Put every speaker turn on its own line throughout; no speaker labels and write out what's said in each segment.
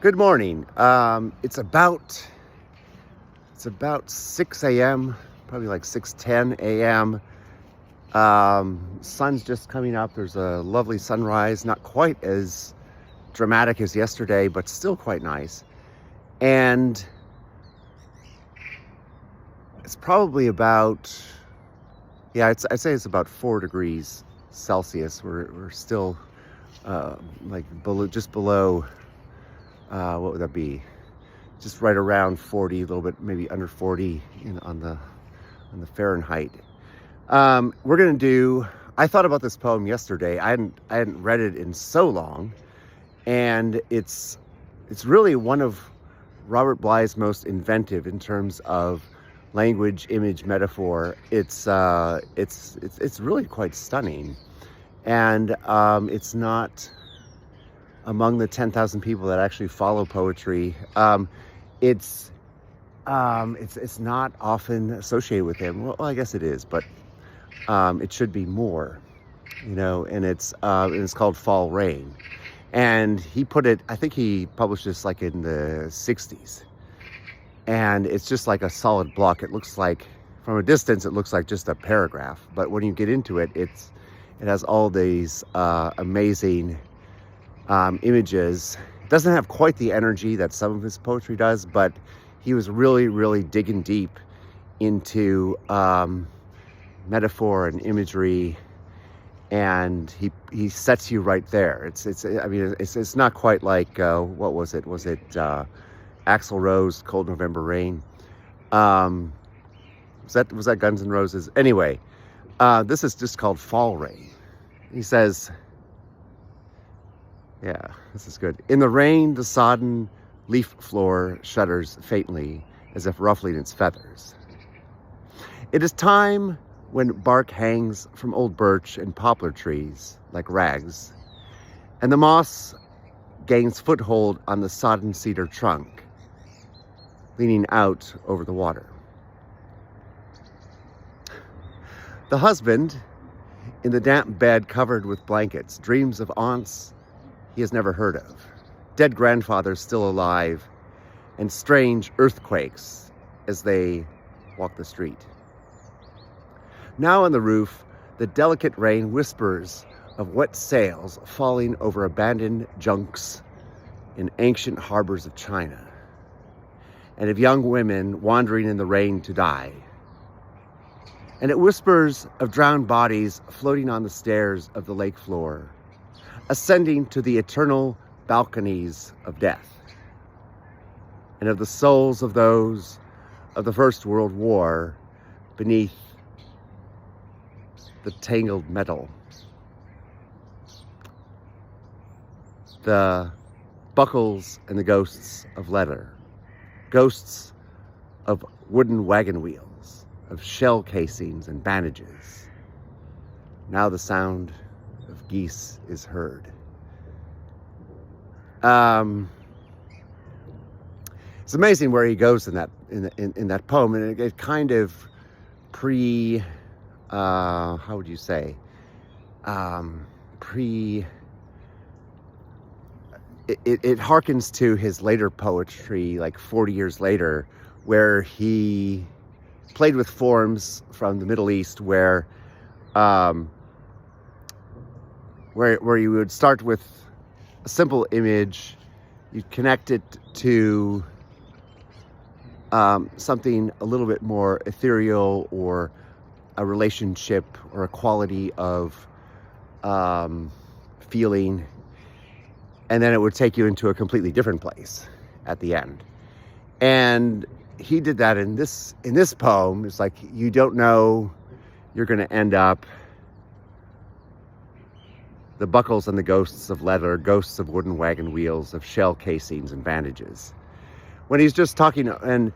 Good morning. It's about 6 a.m., probably like 6:10 a.m. Sun's just coming up. There's a lovely sunrise, not quite as dramatic as yesterday, but still quite nice. And it's probably about, I'd say it's about 4 degrees Celsius. We're still just below. What would that be? Just right around 40, a little bit, maybe under 40 on the Fahrenheit. I thought about this poem yesterday. I hadn't read it in so long, and it's really one of Robert Bly's most inventive in terms of language, image, metaphor. It's really quite stunning, and it's not among the 10,000 people that actually follow poetry. It's not often associated with him. Well, I guess it is, but it should be more, and it's called Fall Rain. And I think he published this like in the 60s. And it's just like a solid block. It looks like, from a distance, it looks like just a paragraph. But when you get into it, it has all these amazing images. It doesn't have quite the energy that some of his poetry does, but he was really, really digging deep into metaphor and imagery, and he sets you right there. It's not quite like what was it? Was it Axl Rose, Cold November Rain? Was that Guns N' Roses? Anyway, this is just called Fall Rain. He says, yeah, this is good. In the rain, the sodden leaf floor shudders faintly, as if ruffling its feathers. It is time when bark hangs from old birch and poplar trees like rags, and the moss gains foothold on the sodden cedar trunk, leaning out over the water. The husband, in the damp bed covered with blankets, dreams of aunts he has never heard of, dead grandfathers still alive, and strange earthquakes as they walk the street. Now on the roof, the delicate rain whispers of wet sails falling over abandoned junks in ancient harbors of China, and of young women wandering in the rain to die. And it whispers of drowned bodies floating on the stairs of the lake floor, ascending to the eternal balconies of death, and of the souls of those of the First World War beneath the tangled metal. The buckles and the ghosts of leather, ghosts of wooden wagon wheels, of shell casings and bandages. Now the sound of geese is heard. It's amazing where he goes in that poem, and it kind of how would you say? It harkens to his later poetry, like 40 years later, where he played with forms from the Middle East, where you would start with a simple image, you'd connect it to something a little bit more ethereal, or a relationship or a quality of feeling, and then it would take you into a completely different place at the end. And he did that in this poem. It's like, you don't know, you're going to end up the buckles and the ghosts of leather, ghosts of wooden wagon wheels, of shell casings and bandages. When he's just talking, and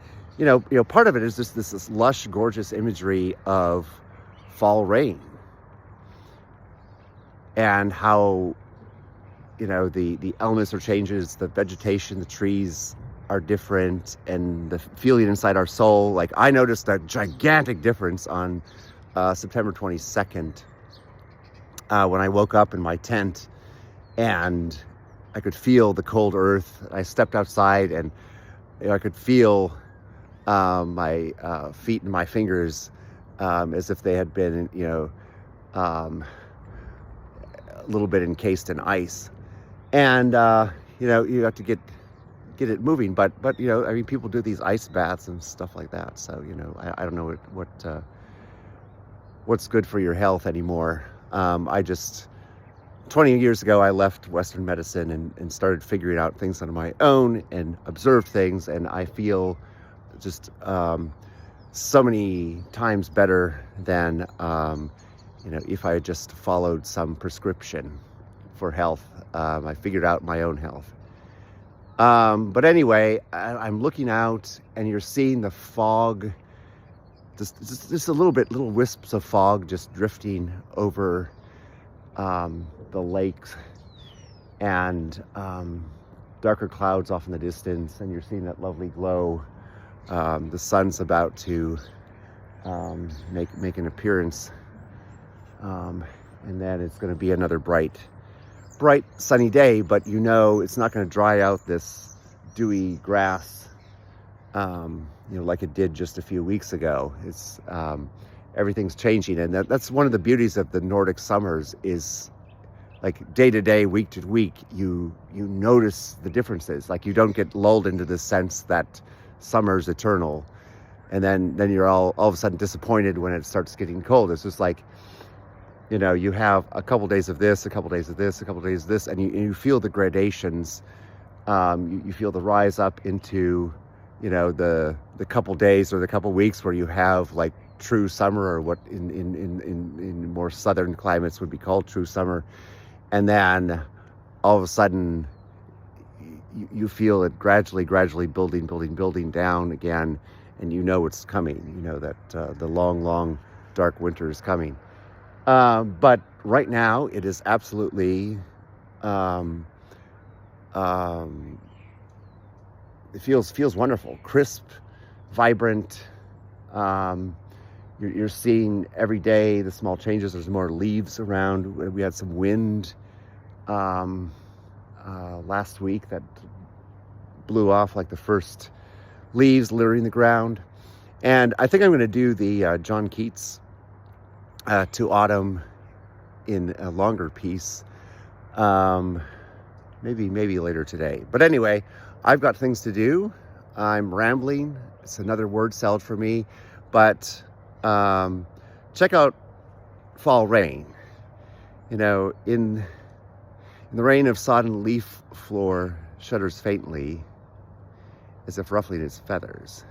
part of it is just this lush, gorgeous imagery of fall rain, and how the elements are changes, the vegetation, the trees are different, and the feeling inside our soul. Like, I noticed a gigantic difference on September 22nd when I woke up in my tent, and I could feel the cold earth. I stepped outside, and I could feel my feet and my fingers as if they had been, um, a little bit encased in ice. And you have to get it moving. But I mean, people do these ice baths and stuff like that. So I don't know what's good for your health anymore. I just 20 years ago, I left Western medicine and started figuring out things on my own and observed things, and I feel just so many times better than if I had just followed some prescription for health. I figured out my own health. But anyway, I'm looking out, and you're seeing the fog, just a little wisps of fog just drifting over the lakes, and darker clouds off in the distance, and you're seeing that lovely glow. The sun's about to make an appearance, and then it's going to be another bright sunny day, but it's not going to dry out this dewy grass like it did just a few weeks ago. It's everything's changing, and that's one of the beauties of the Nordic summers is, like, day to day, week to week, you notice the differences. Like, you don't get lulled into the sense that summer's eternal, and then you're all of a sudden disappointed when it starts getting cold. It's just like, you have a couple days of this, a couple days of this, a couple days of this, and you feel the gradations. You feel the rise up into the couple days or the couple weeks where you have, like, true summer, or what in more southern climates would be called true summer. And then all of a sudden you feel it gradually building down again, and it's coming. That the long dark winter is coming. But right now it is absolutely it feels wonderful, crisp, vibrant. You're seeing every day the small changes. There's more leaves around. We had some wind last week that blew off, like, the first leaves littering the ground. And I think I'm going to do the John Keats To Autumn in a longer piece, maybe later today. But anyway, I've got things to do. I'm rambling. It's another word salad for me. But check out Fall Rain. In the rain of sodden leaf floor shudders faintly, as if ruffling its feathers.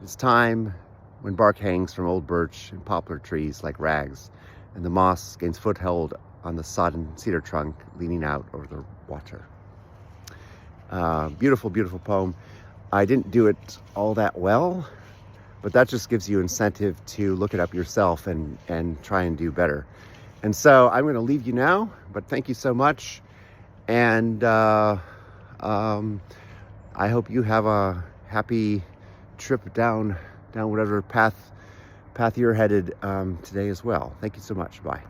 It's time when bark hangs from old birch and poplar trees like rags, and the moss gains foothold on the sodden cedar trunk leaning out over the water. Beautiful, beautiful poem. I didn't do it all that well, but that just gives you incentive to look it up yourself and try and do better. And so I'm going to leave you now, but thank you so much. And I hope you have a happy trip down whatever path you're headed today as well. Thank you so much. Bye.